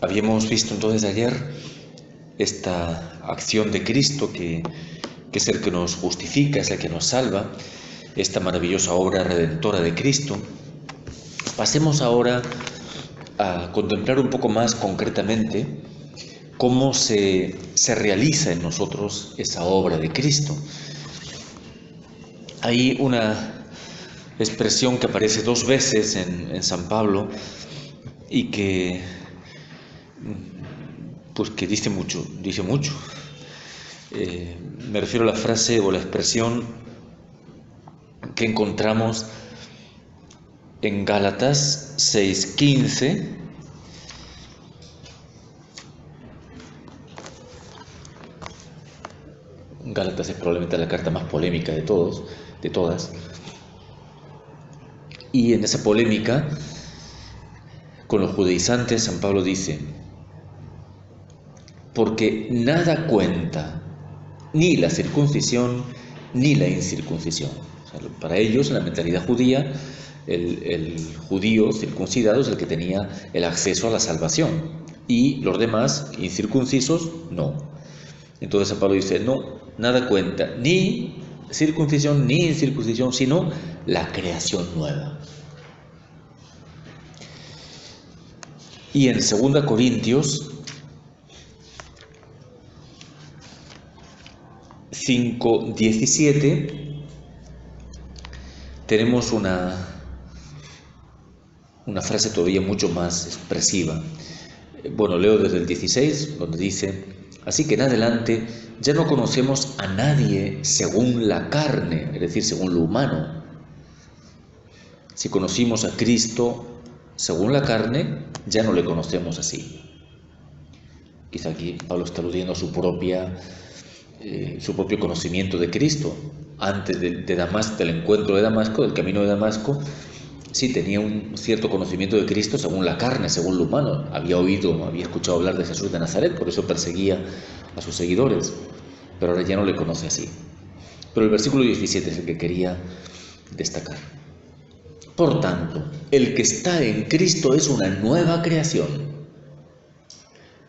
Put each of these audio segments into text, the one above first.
Habíamos visto entonces ayer esta acción de Cristo que es el que nos justifica, es el que nos salva, esta maravillosa obra redentora de Cristo. Pasemos ahora a contemplar un poco más concretamente cómo se realiza en nosotros esa obra de Cristo. Hay una expresión que aparece dos veces en San Pablo y que dice mucho. Me refiero a la frase o la expresión que encontramos en Gálatas 6:15. Gálatas es probablemente la carta más polémica de todas. Y en esa polémica con los judaizantes, San Pablo dice: porque nada cuenta ni la circuncisión ni la incircuncisión. O sea, para ellos, en la mentalidad judía, el judío circuncidado es el que tenía el acceso a la salvación, y los demás incircuncisos no. Entonces San Pablo dice: no, nada cuenta, ni circuncisión ni incircuncisión, sino la creación nueva. Y en 2 Corintios 5:17 tenemos una frase todavía mucho más expresiva. Bueno, leo desde el 16, donde dice: así que en adelante ya no conocemos a nadie según la carne, es decir, según lo humano. Si conocimos a Cristo según la carne, ya no le conocemos así. Quizá aquí Pablo está aludiendo a su propio conocimiento de Cristo. Antes del encuentro de Damasco, del camino de Damasco, sí tenía un cierto conocimiento de Cristo según la carne, según lo humano. Había escuchado hablar de Jesús de Nazaret, por eso perseguía a sus seguidores, pero ahora ya no le conoce así. Pero el versículo 17 es el que quería destacar. Por tanto, el que está en Cristo es una nueva creación.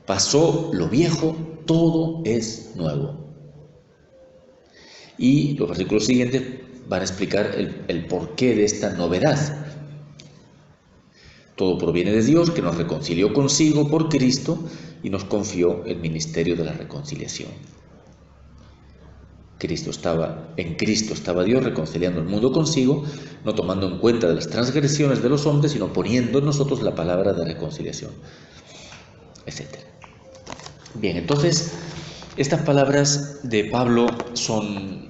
Pasó lo viejo, todo es nuevo. Y los versículos siguientes van a explicar el porqué de esta novedad. Todo proviene de Dios, que nos reconcilió consigo por Cristo y nos confió el ministerio de la reconciliación. En Cristo estaba Dios reconciliando el mundo consigo, no tomando en cuenta de las transgresiones de los hombres, sino poniendo en nosotros la palabra de reconciliación, etc. Bien, entonces, estas palabras de Pablo son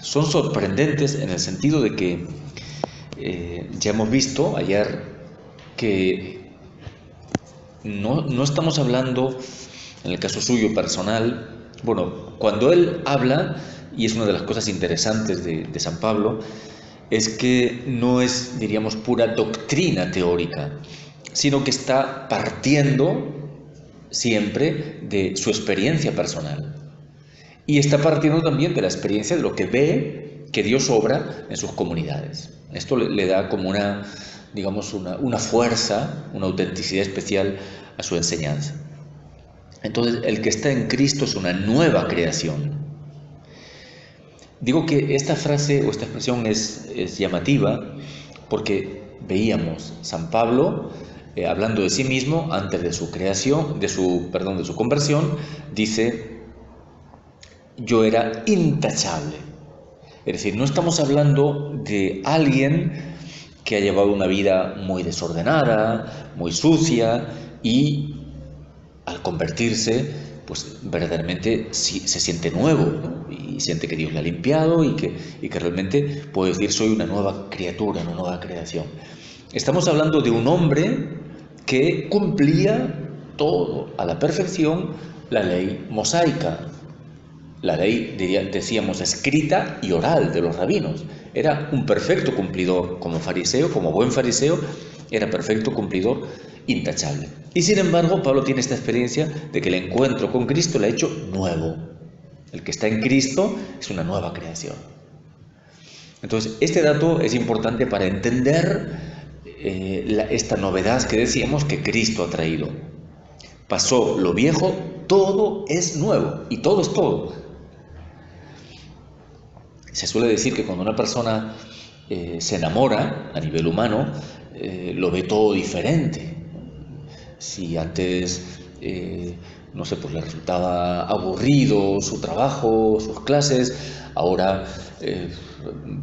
sorprendentes en el sentido de que ya hemos visto ayer que no estamos hablando, en el caso suyo personal, bueno, cuando él habla, y es una de las cosas interesantes de San Pablo, es que no es, diríamos, pura doctrina teórica, sino que está partiendo siempre de su experiencia personal. Y está partiendo también de la experiencia de lo que ve que Dios obra en sus comunidades. Esto le da como una fuerza, una autenticidad especial a su enseñanza. Entonces, el que está en Cristo es una nueva creación. Digo que esta frase o esta expresión es llamativa porque veíamos San Pablo hablando de sí mismo antes de su creación, de su conversión, dice: yo era intachable. Es decir, no estamos hablando de alguien que ha llevado una vida muy desordenada, muy sucia, y al convertirse, pues verdaderamente se siente nuevo, ¿no? Y siente que Dios le ha limpiado y que realmente puede decir: soy una nueva criatura, una nueva creación. Estamos hablando de un hombre que cumplía todo a la perfección la ley mosaica, la ley, decíamos, escrita y oral de los rabinos. Era un perfecto cumplidor como fariseo, como buen fariseo, era perfecto cumplidor, intachable. Y sin embargo, Pablo tiene esta experiencia de que el encuentro con Cristo le ha hecho nuevo. El que está en Cristo es una nueva creación. Entonces, este dato es importante para entender esta novedad que decíamos que Cristo ha traído. Pasó lo viejo, todo es nuevo, y todo es todo. Se suele decir que cuando una persona se enamora a nivel humano, lo ve todo diferente. Si antes, no sé, pues le resultaba aburrido su trabajo, sus clases, ahora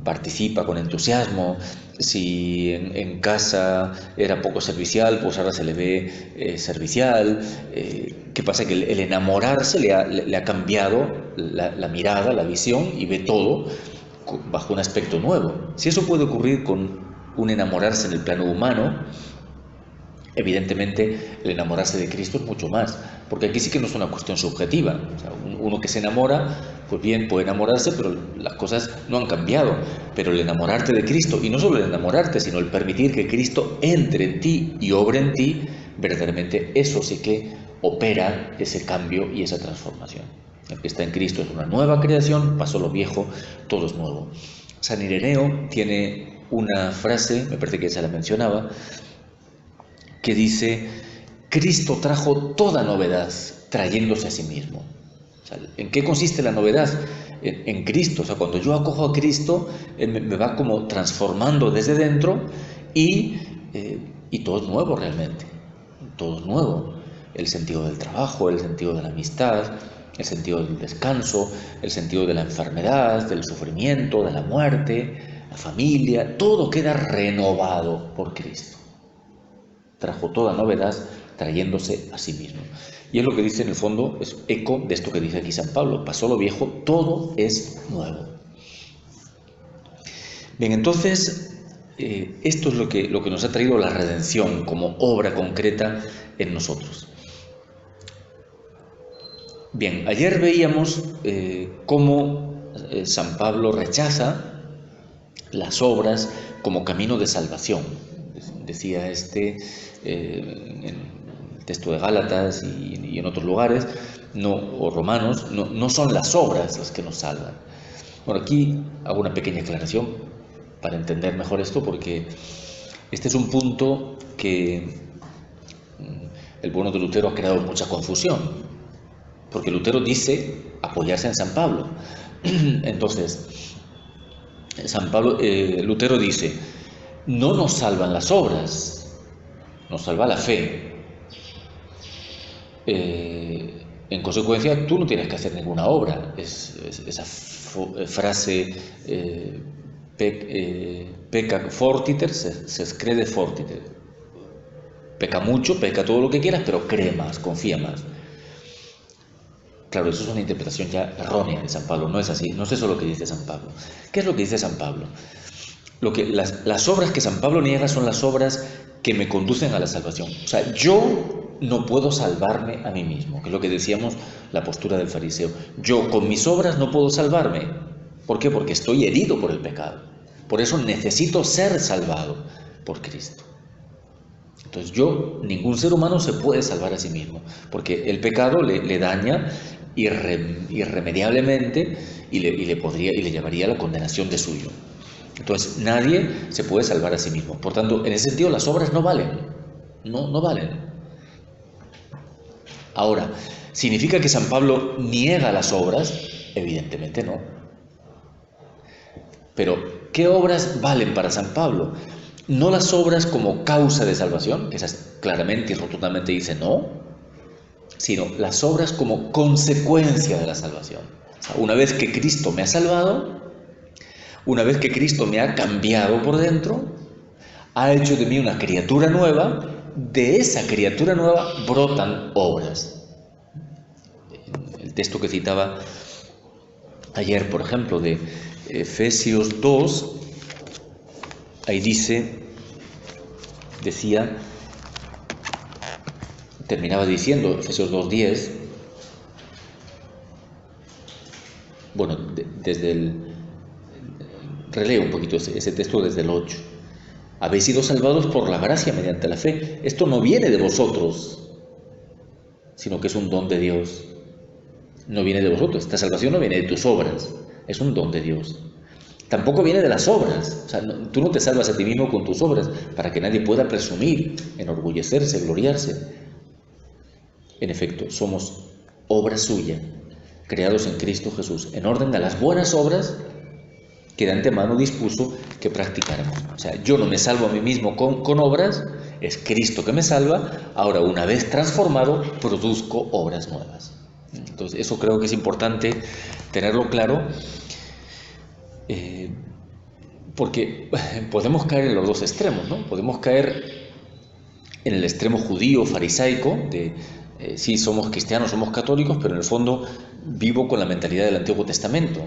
participa con entusiasmo. Si en casa era poco servicial, pues ahora se le ve servicial. ¿Qué pasa? Que el enamorarse le ha cambiado la mirada, la visión, y ve todo bajo un aspecto nuevo. Si eso puede ocurrir con un enamorarse en el plano humano, evidentemente el enamorarse de Cristo es mucho más, porque aquí sí que no es una cuestión subjetiva. O sea, uno que se enamora, pues bien, puede enamorarse, pero las cosas no han cambiado. Pero el enamorarte de Cristo, y no solo el enamorarte, sino el permitir que Cristo entre en ti y obre en ti, verdaderamente eso sí que opera ese cambio y esa transformación. El que está en Cristo es una nueva creación, pasó lo viejo, todo es nuevo. San Ireneo tiene una frase, me parece que esa la mencionaba, que dice: Cristo trajo toda novedad trayéndose a sí mismo. O sea, ¿en qué consiste la novedad? En Cristo. O sea, cuando yo acojo a Cristo, me va como transformando desde dentro y todo es nuevo realmente. Todo es nuevo. El sentido del trabajo, el sentido de la amistad, el sentido del descanso, el sentido de la enfermedad, del sufrimiento, de la muerte, la familia, todo queda renovado por Cristo. Trajo toda novedad trayéndose a sí mismo. Y es lo que dice en el fondo, es eco de esto que dice aquí San Pablo: pasó lo viejo, todo es nuevo. Bien, entonces, esto es lo que nos ha traído la redención como obra concreta en nosotros. Bien, ayer veíamos cómo San Pablo rechaza las obras como camino de salvación. Decía en el texto de Gálatas y en otros lugares, o Romanos, no son las obras las que nos salvan. Bueno, aquí hago una pequeña aclaración para entender mejor esto, porque este es un punto que el bueno de Lutero ha creado mucha confusión, porque Lutero dice apoyarse en San Pablo. Entonces, Lutero dice: no nos salvan las obras, nos salva la fe. En consecuencia, tú no tienes que hacer ninguna obra. Esa frase peca fortiter, se crede fortiter. Peca mucho, peca todo lo que quieras, pero cree más, confía más. Claro, eso es una interpretación ya errónea de San Pablo, no es así, no es eso lo que dice San Pablo. ¿Qué es lo que dice San Pablo? Las obras que San Pablo niega son las obras que me conducen a la salvación. O sea, yo no puedo salvarme a mí mismo, que es lo que decíamos, la postura del fariseo. Yo con mis obras no puedo salvarme. ¿Por qué? Porque estoy herido por el pecado. Por eso necesito ser salvado por Cristo. Entonces ningún ser humano se puede salvar a sí mismo, porque el pecado le daña irremediablemente y le llevaría a la condenación de suyo. Entonces nadie se puede salvar a sí mismo. Por tanto, en ese sentido las obras no valen. No valen. Ahora, ¿significa que San Pablo niega las obras? Evidentemente no. Pero, ¿qué obras valen para San Pablo? No las obras como causa de salvación, que esas claramente y rotundamente dice no, sino las obras como consecuencia de la salvación. O sea, una vez que Cristo me ha salvado, una vez que Cristo me ha cambiado por dentro, ha hecho de mí una criatura nueva, de esa criatura nueva brotan obras. El texto que citaba ayer, por ejemplo, de Efesios 2, ahí terminaba diciendo, Efesios 2:10, bueno, releo un poquito ese texto desde el 8. Habéis sido salvados por la gracia mediante la fe. Esto no viene de vosotros, sino que es un don de Dios. No viene de vosotros. Esta salvación no viene de tus obras, es un don de Dios. tampoco viene de las obras. O sea, tú no te salvas a ti mismo con tus obras para que nadie pueda presumir, enorgullecerse, gloriarse. En efecto, somos obra suya, creados en Cristo Jesús, en orden a las buenas obras que de antemano dispuso que practicáramos. O sea, yo no me salvo a mí mismo con obras, es Cristo que me salva. Ahora, una vez transformado, produzco obras nuevas. Entonces, eso creo que es importante tenerlo claro, porque podemos caer en los dos extremos, ¿no? Podemos caer en el extremo judío, farisaico, de sí, somos cristianos, somos católicos, pero en el fondo vivo con la mentalidad del Antiguo Testamento.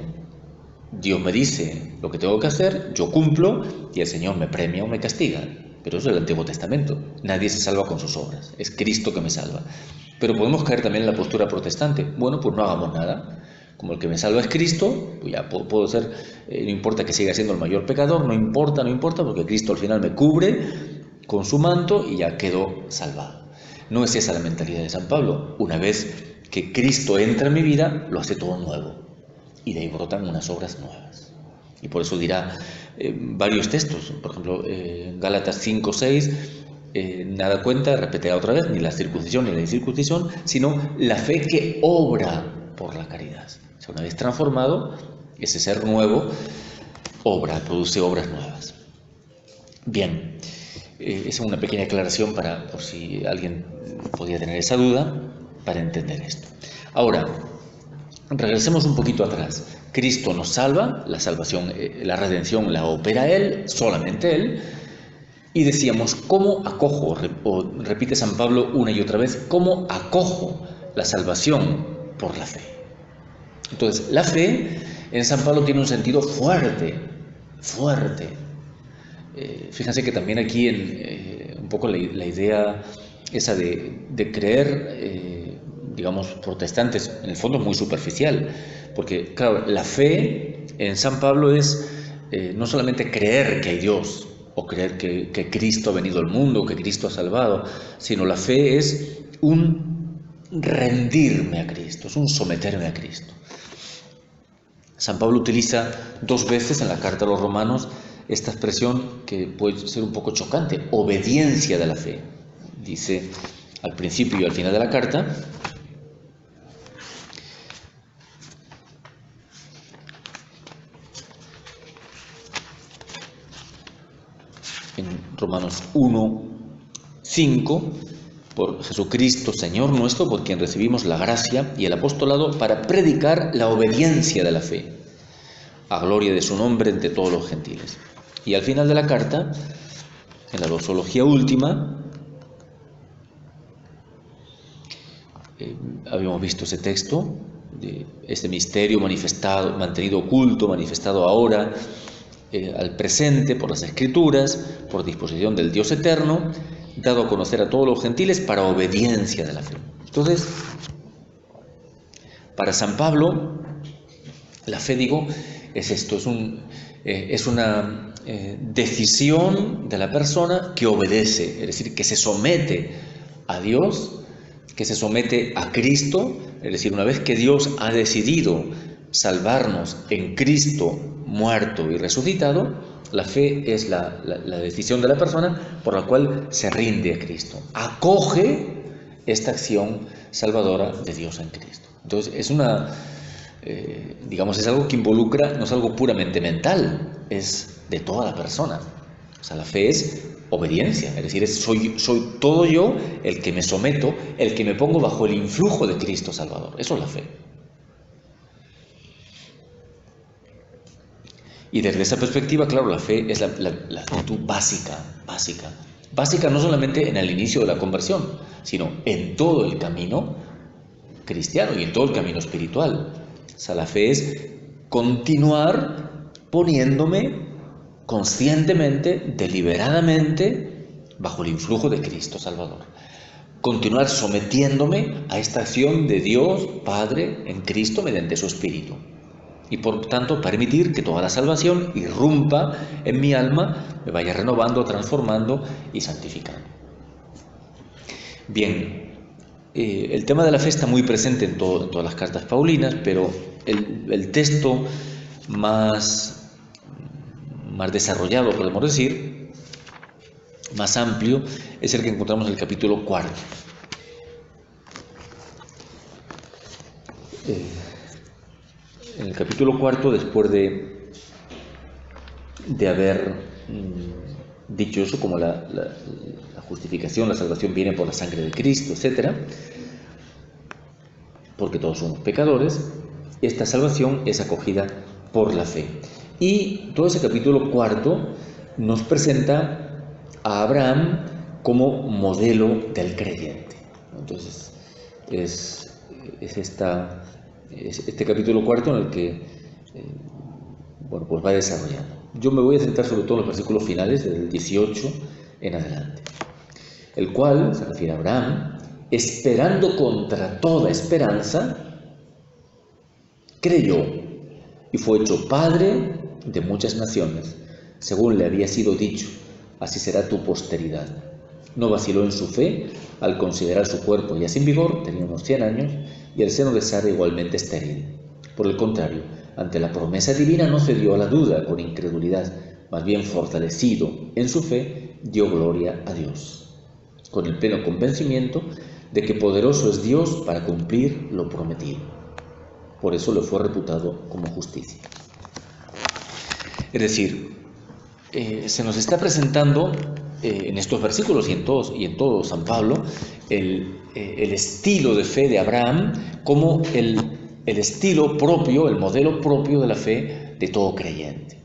Dios me dice lo que tengo que hacer, yo cumplo y el Señor me premia o me castiga. Pero eso es el Antiguo Testamento. Nadie se salva con sus obras, es Cristo que me salva. Pero podemos caer también en la postura protestante. Bueno, pues no hagamos nada. Como el que me salva es Cristo, pues ya puedo ser, no importa que siga siendo el mayor pecador, no importa, porque Cristo al final me cubre con su manto y ya quedo salvado. No es esa la mentalidad de San Pablo. Una vez que Cristo entra en mi vida, lo hace todo nuevo. Y de ahí brotan unas obras nuevas. Y por eso dirá varios textos. Por ejemplo, Gálatas 5, 6, nada cuenta, repetirá otra vez, ni la circuncisión ni la incircuncisión, sino la fe que obra por la caridad. O sea, una vez transformado, ese ser nuevo produce obras nuevas. Bien. Esa es una pequeña aclaración por si alguien podía tener esa duda, para entender esto. Ahora, regresemos un poquito atrás. Cristo nos salva, la salvación, la redención la opera Él, solamente Él, y decíamos, ¿cómo acojo? O repite San Pablo una y otra vez, ¿cómo acojo la salvación? Por la fe. Entonces, la fe en San Pablo tiene un sentido fuerte. Fíjense que también aquí un poco la idea esa de creer, digamos, protestantes, en el fondo es muy superficial, porque claro, la fe en San Pablo es no solamente creer que hay Dios, o creer que Cristo ha venido al mundo, que Cristo ha salvado, sino la fe es un rendirme a Cristo, es un someterme a Cristo. San Pablo utiliza 2 veces en la carta a los Romanos esta expresión que puede ser un poco chocante, obediencia de la fe. Dice al principio y al final de la carta, en Romanos 1, 5, por Jesucristo, Señor nuestro, por quien recibimos la gracia y el apostolado para predicar la obediencia de la fe, a gloria de su nombre entre todos los gentiles. Y al final de la carta, en la doxología última, habíamos visto ese texto, de este misterio manifestado, mantenido oculto, manifestado ahora, al presente por las Escrituras, por disposición del Dios eterno, dado a conocer a todos los gentiles para obediencia de la fe. Entonces, para San Pablo, la fe, digo, es esto, es una decisión de la persona que obedece, es decir, que se somete a Dios, que se somete a Cristo, es decir, una vez que Dios ha decidido salvarnos en Cristo muerto y resucitado, la fe es la decisión de la persona por la cual se rinde a Cristo, acoge esta acción salvadora de Dios en Cristo. Entonces es digamos, es algo que involucra, no es algo puramente mental, es de toda la persona. O sea, la fe es obediencia, es decir, soy todo yo el que me someto, el que me pongo bajo el influjo de Cristo Salvador. Eso es la fe. Y desde esa perspectiva, claro, la fe es la actitud básica no solamente en el inicio de la conversión, sino en todo el camino cristiano y en todo el camino espiritual. O sea, la fe es continuar poniéndome conscientemente, deliberadamente, bajo el influjo de Cristo Salvador. Continuar sometiéndome a esta acción de Dios Padre en Cristo mediante su Espíritu. Y por tanto permitir que toda la salvación irrumpa en mi alma, me vaya renovando, transformando y santificando. Bien, el tema de la fe está muy presente en todas las cartas paulinas, pero el texto más más desarrollado, podemos decir, más amplio, es el que encontramos en el capítulo 4. En el capítulo 4, después de haber dicho eso, como la justificación, la salvación viene por la sangre de Cristo, etc., porque todos somos pecadores, esta salvación es acogida por la fe. Y todo ese capítulo 4 nos presenta a Abraham como modelo del creyente. Entonces, es este capítulo 4 en el que pues va desarrollando. Yo me voy a centrar sobre todo en los versículos finales, del 18 en adelante. El cual, se refiere a Abraham, esperando contra toda esperanza, creyó y fue hecho padre de muchas naciones, según le había sido dicho, así será tu posteridad. No vaciló en su fe al considerar su cuerpo ya sin vigor, tenía unos 100 años, y el seno de Sara igualmente estéril. Por el contrario, ante la promesa divina no cedió a la duda con incredulidad, más bien fortalecido en su fe, dio gloria a Dios, con el pleno convencimiento de que poderoso es Dios para cumplir lo prometido. Por eso le fue reputado como justicia. Es decir, se nos está presentando en estos versículos y en todo San Pablo el estilo de fe de Abraham como el estilo propio, el modelo propio de la fe de todo creyente.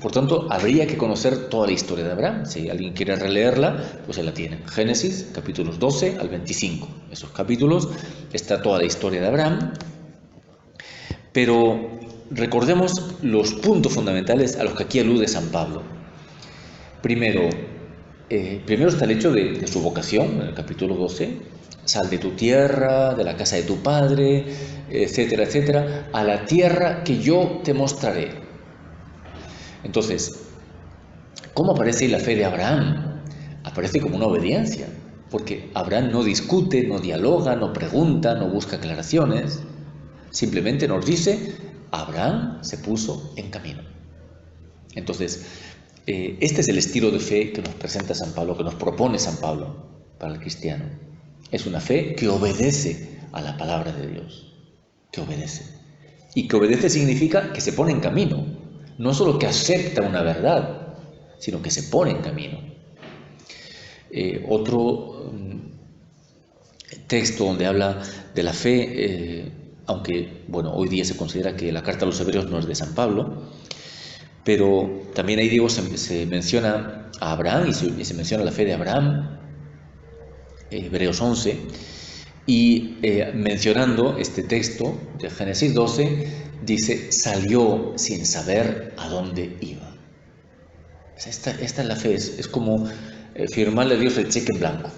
Por tanto, habría que conocer toda la historia de Abraham. Si alguien quiere releerla, pues se la tiene. Génesis, capítulos 12 al 25. Esos capítulos está toda la historia de Abraham. Pero recordemos los puntos fundamentales a los que aquí alude San Pablo. Primero está el hecho de su vocación, en el capítulo 12. Sal de tu tierra, de la casa de tu padre, etcétera, etcétera, a la tierra que yo te mostraré. Entonces, ¿cómo aparece la fe de Abraham? Aparece como una obediencia, porque Abraham no discute, no dialoga, no pregunta, no busca aclaraciones. Simplemente nos dice, Abraham se puso en camino. Entonces, este es el estilo de fe que nos presenta San Pablo, que nos propone San Pablo para el cristiano. Es una fe que obedece a la palabra de Dios, que obedece. Y que obedece significa que se pone en camino. No solo que acepta una verdad, sino que se pone en camino. Otro texto donde habla de la fe, aunque hoy día se considera que la carta a los Hebreos no es de San Pablo, pero también ahí se menciona a Abraham y se menciona la fe de Abraham, Hebreos 11, y mencionando este texto de Génesis 12, dice, salió sin saber a dónde iba. Esta es la fe, es como firmarle a Dios el cheque en blanco.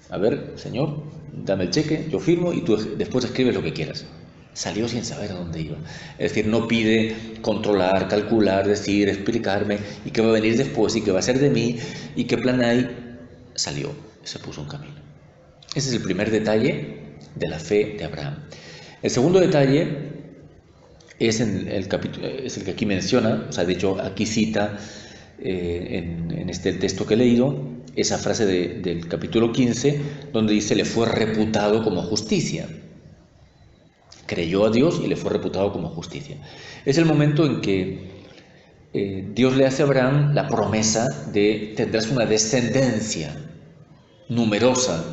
A ver, Señor, dame el cheque, yo firmo y tú después escribes lo que quieras. Salió sin saber a dónde iba. Es decir, no pide controlar, calcular, decir, explicarme y qué va a venir después y qué va a ser de mí y qué plan hay. Salió, se puso en camino. Ese es el primer detalle de la fe de Abraham. El segundo detalle es el que aquí menciona, de hecho aquí cita en este texto que he leído, esa frase del capítulo 15, donde dice, le fue reputado como justicia. Creyó a Dios y le fue reputado como justicia. Es el momento en que Dios le hace a Abraham la promesa de tendrás una descendencia numerosa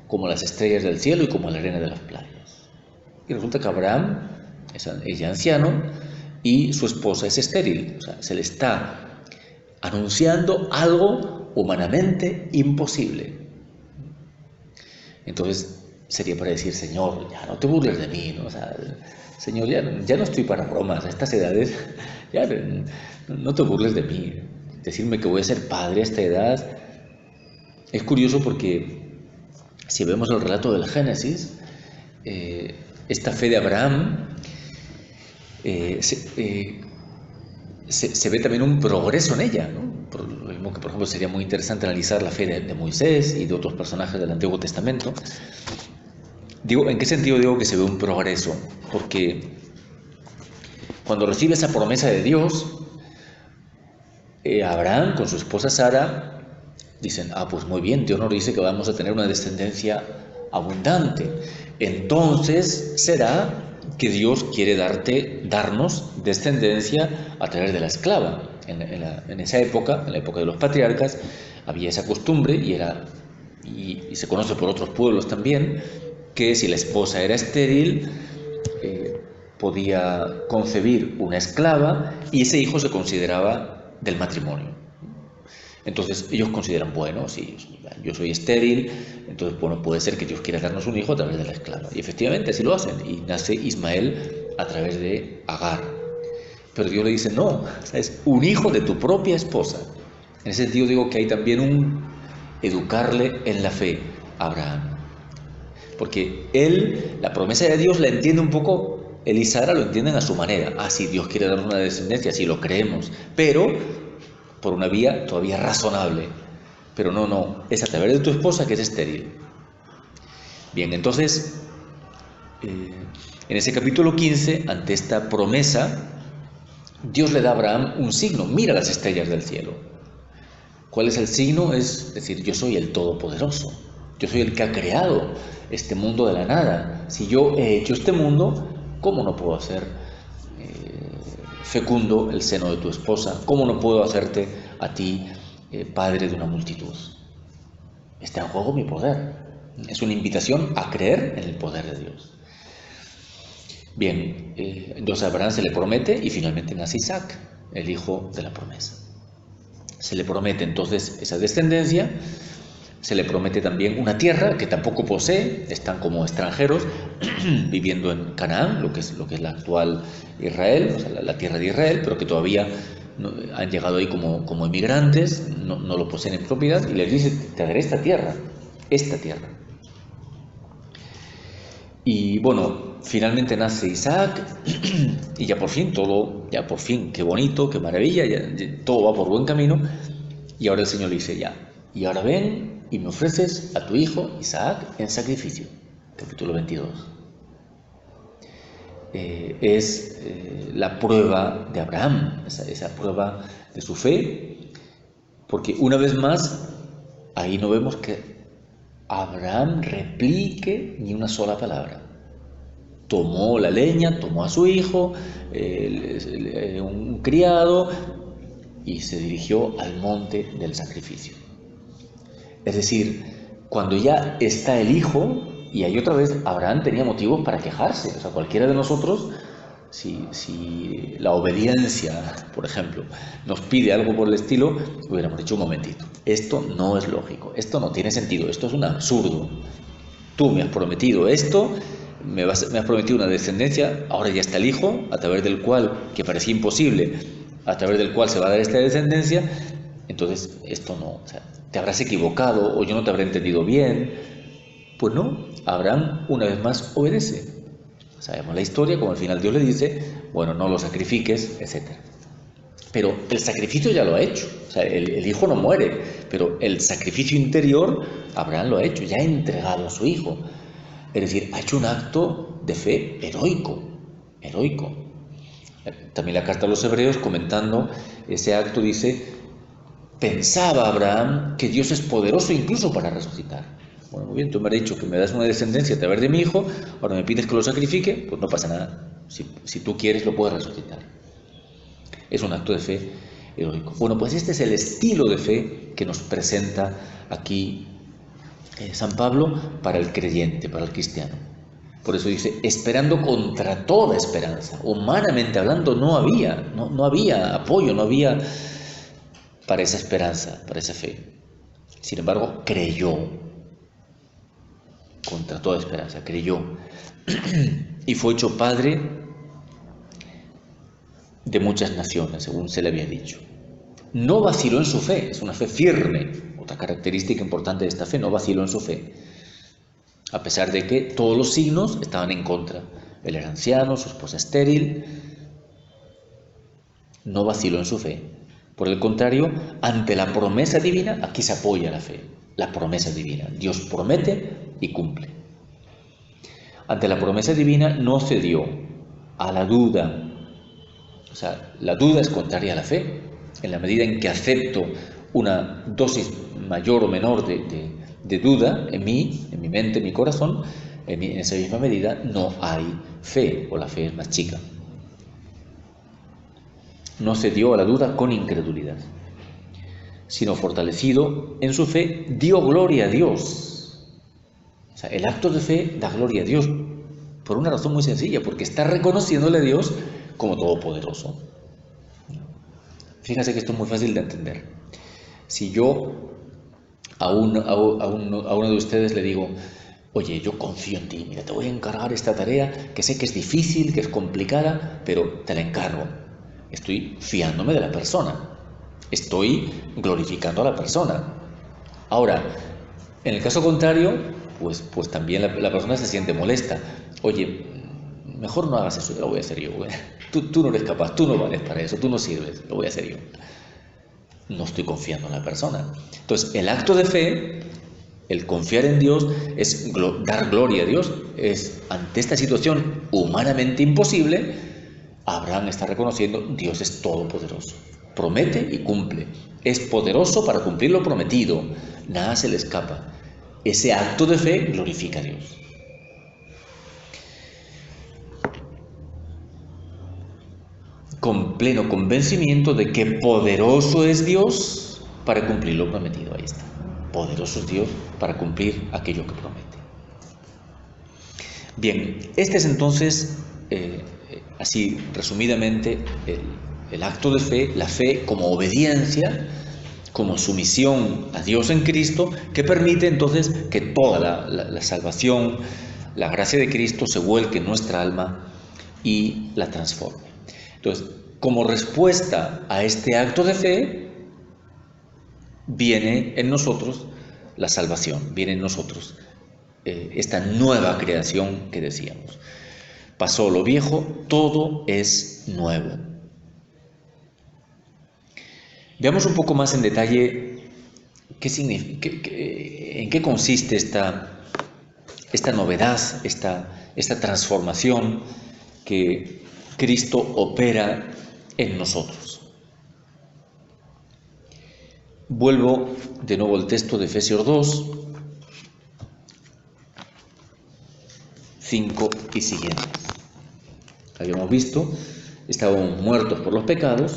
como las estrellas del cielo y como la arena de las playas. Y resulta que Abraham es ya anciano y su esposa es estéril. Se le está anunciando algo humanamente imposible. Entonces sería para decir, Señor, ya no te burles de mí, ¿no? Señor, ya no estoy para bromas, a estas edades, ya no te burles de mí. Decirme que voy a ser padre a esta edad. Es curioso porque si vemos el relato del Génesis, esta fe de Abraham se ve también un progreso en ella, ¿no? Por lo mismo que, por ejemplo, sería muy interesante analizar la fe de Moisés y de otros personajes del Antiguo Testamento. ¿En qué sentido digo que se ve un progreso? Porque cuando recibe esa promesa de Dios, Abraham con su esposa Sara dicen, pues muy bien, Dios nos dice que vamos a tener una descendencia abundante. Entonces será que Dios quiere darnos descendencia a través de la esclava. En esa época, en la época de los patriarcas, había esa costumbre y se conoce por otros pueblos también, que si la esposa era estéril, podía concebir una esclava y ese hijo se consideraba del matrimonio. Entonces ellos consideran, bueno, si yo soy estéril, entonces bueno, puede ser que Dios quiera darnos un hijo a través de la esclava. Y efectivamente así lo hacen, y nace Ismael a través de Agar. Pero Dios le dice, no, es un hijo de tu propia esposa. En ese sentido digo que hay también un educarle en la fe a Abraham. Porque él, la promesa de Dios la entiende un poco, él y Sara lo entienden a su manera. Sí, Dios quiere darnos una descendencia, sí lo creemos, pero por una vía todavía razonable. Pero no, es a través de tu esposa que es estéril. Bien, entonces, en ese capítulo 15, ante esta promesa, Dios le da a Abraham un signo. Mira las estrellas del cielo. ¿Cuál es el signo? Es decir, yo soy el Todopoderoso. Yo soy el que ha creado este mundo de la nada. Si yo he hecho este mundo, ¿cómo no puedo hacer fecundo el seno de tu esposa? ¿Cómo no puedo hacerte a ti padre de una multitud? Está en juego mi poder. Es una invitación a creer en el poder de Dios. Bien, entonces a Abraham se le promete y finalmente nace Isaac, el hijo de la promesa. Se le promete entonces esa descendencia, se le promete también una tierra que tampoco posee, están como extranjeros viviendo en Canaán, lo que es la actual Israel, o sea, la tierra de Israel, pero que todavía han llegado ahí como emigrantes, no lo poseen en propiedad, y les dice, te daré esta tierra. Y bueno, finalmente nace Isaac y ya por fin, qué bonito, qué maravilla, ya todo va por buen camino. Y ahora el Señor le dice, y ahora ven y me ofreces a tu hijo Isaac en sacrificio. Capítulo 22. Es la prueba de Abraham, esa prueba de su fe, porque una vez más, ahí no vemos que Abraham replique ni una sola palabra. Tomó la leña, tomó a su hijo, un criado, y se dirigió al monte del sacrificio. Es decir, cuando ya está el hijo, y ahí otra vez Abraham tenía motivos para quejarse. O sea, cualquiera de nosotros, si la obediencia, por ejemplo, nos pide algo por el estilo, hubiéramos dicho un momentito, esto no es lógico, esto no tiene sentido, esto es un absurdo. Tú me has prometido esto, me has prometido una descendencia, ahora ya está el hijo, a través del cual, que parecía imposible, a través del cual se va a dar esta descendencia, entonces esto no, o sea, te habrás equivocado o yo no te habré entendido bien. Pues no, Abraham una vez más obedece. Sabemos la historia, como al final Dios le dice, bueno, no lo sacrifiques, etc. Pero el sacrificio ya lo ha hecho, o sea, el hijo no muere, pero el sacrificio interior Abraham lo ha hecho, ya ha entregado a su hijo. Es decir, ha hecho un acto de fe heroico. También la carta a los Hebreos, comentando ese acto, dice, pensaba Abraham que Dios es poderoso incluso para resucitar. Bueno, muy bien, tú me has dicho que me das una descendencia a través de mi hijo, ahora me pides que lo sacrifique, pues no pasa nada. Si tú quieres, lo puedes resucitar. Es un acto de fe heroico. Bueno, pues este es el estilo de fe que nos presenta aquí San Pablo para el creyente, para el cristiano. Por eso dice, esperando contra toda esperanza. Humanamente hablando, no había apoyo, no había para esa esperanza, para esa fe. Sin embargo, creyó. Contra toda esperanza, creyó. Y fue hecho padre de muchas naciones, según se le había dicho. No vaciló en su fe, es una fe firme. Otra característica importante de esta fe, no vaciló en su fe. A pesar de que todos los signos estaban en contra. Él era anciano, su esposa estéril. No vaciló en su fe. Por el contrario, ante la promesa divina, aquí se apoya la fe. La promesa divina. Dios promete y cumple. Ante la promesa divina no cedió a la duda. O sea, la duda es contraria a la fe. en la medida en que acepto una dosis mayor o menor de duda en mí, en mi mente, en mi corazón, en esa misma medida no hay fe, o la fe es más chica. No cedió a la duda con incredulidad, sino fortalecido en su fe, dio gloria a Dios. O sea, el acto de fe da gloria a Dios por una razón muy sencilla, porque está reconociéndole a Dios como todopoderoso. Fíjense que esto es muy fácil de entender. Si yo a uno de ustedes le digo, oye, yo confío en ti, mira, te voy a encargar esta tarea que sé que es difícil, que es complicada, pero te la encargo. Estoy fiándome de la persona, estoy glorificando a la persona. Ahora, en el caso contrario, pues también la persona se siente molesta. Oye, mejor no hagas eso, lo voy a hacer yo. Tú no eres capaz, tú no vales para eso, tú no sirves, lo voy a hacer yo. No estoy confiando en la persona. Entonces, el acto de fe, el confiar en Dios, es dar gloria a Dios. Es ante esta situación humanamente imposible, Abraham está reconociendo: Dios es todopoderoso, promete y cumple, es poderoso para cumplir lo prometido, nada se le escapa. Ese acto de fe glorifica a Dios. Con pleno convencimiento de que poderoso es Dios para cumplir lo prometido. Ahí está. Poderoso es Dios para cumplir aquello que promete. Bien, este es entonces, así resumidamente, el acto de fe, la fe como obediencia, como sumisión a Dios en Cristo, que permite entonces que toda la salvación, la gracia de Cristo se vuelque en nuestra alma y la transforme. Entonces, como respuesta a este acto de fe, viene en nosotros la salvación, viene en nosotros esta nueva creación que decíamos. Pasó lo viejo, todo es nuevo. Veamos un poco más en detalle en qué consiste esta novedad, esta transformación que Cristo opera en nosotros. Vuelvo de nuevo al texto de Efesios 2, 5 y siguientes. Habíamos visto, estábamos muertos por los pecados,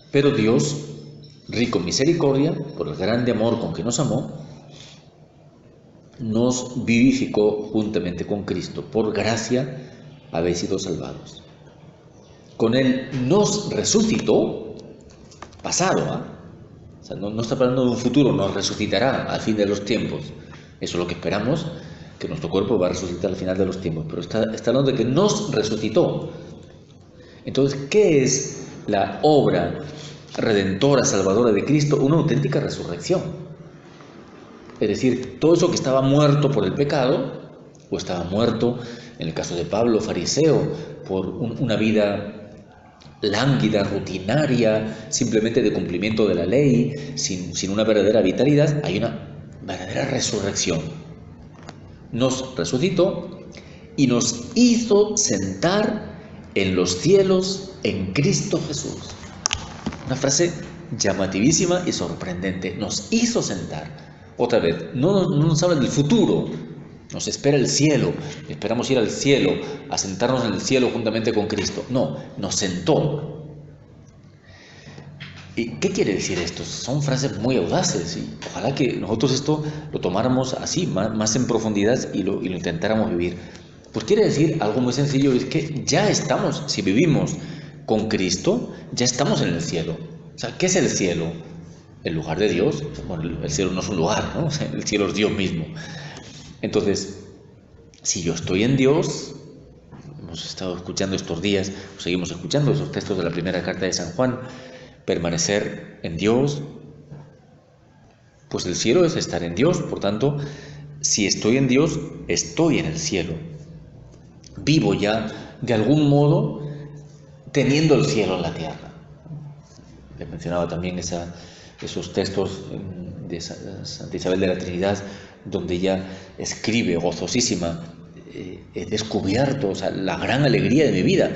pero Dios, rico en misericordia, por el grande amor con que nos amó, nos vivificó juntamente con Cristo. Por gracia habéis sido salvados. Con Él nos resucitó, pasado, O sea, no está hablando de un futuro, nos resucitará al fin de los tiempos. Eso es lo que esperamos, que nuestro cuerpo va a resucitar al final de los tiempos. Pero está hablando de que nos resucitó. Entonces, ¿qué es la obra redentora, salvadora de Cristo? Una auténtica resurrección. Es decir, todo eso que estaba muerto por el pecado, o estaba muerto, en el caso de Pablo, fariseo, por una vida lánguida, rutinaria, simplemente de cumplimiento de la ley, sin una verdadera vitalidad, hay una verdadera resurrección. Nos resucitó y nos hizo sentar en los cielos en Cristo Jesús. Una frase llamativísima y sorprendente. Nos hizo sentar. Otra vez, no nos habla del futuro. Nos espera el cielo. Esperamos ir al cielo, a sentarnos en el cielo juntamente con Cristo. No, nos sentó. ¿Y qué quiere decir esto? Son frases muy audaces y ojalá que nosotros esto lo tomáramos así, más en profundidad y lo intentáramos vivir. Pues quiere decir algo muy sencillo, es que ya estamos, si vivimos con Cristo, ya estamos en el cielo. O sea, ¿qué es el cielo? El lugar de Dios. Bueno, el cielo no es un lugar, ¿no? El cielo es Dios mismo. Entonces, si yo estoy en Dios, hemos estado escuchando estos días, seguimos escuchando esos textos de la primera carta de San Juan, permanecer en Dios, pues el cielo es estar en Dios. Por tanto, si estoy en Dios, estoy en el cielo. Vivo ya, de algún modo, teniendo el cielo en la tierra. Les mencionaba también esa esos textos de Santa Isabel de la Trinidad, donde ella escribe gozosísima: he descubierto, o sea, la gran alegría de mi vida,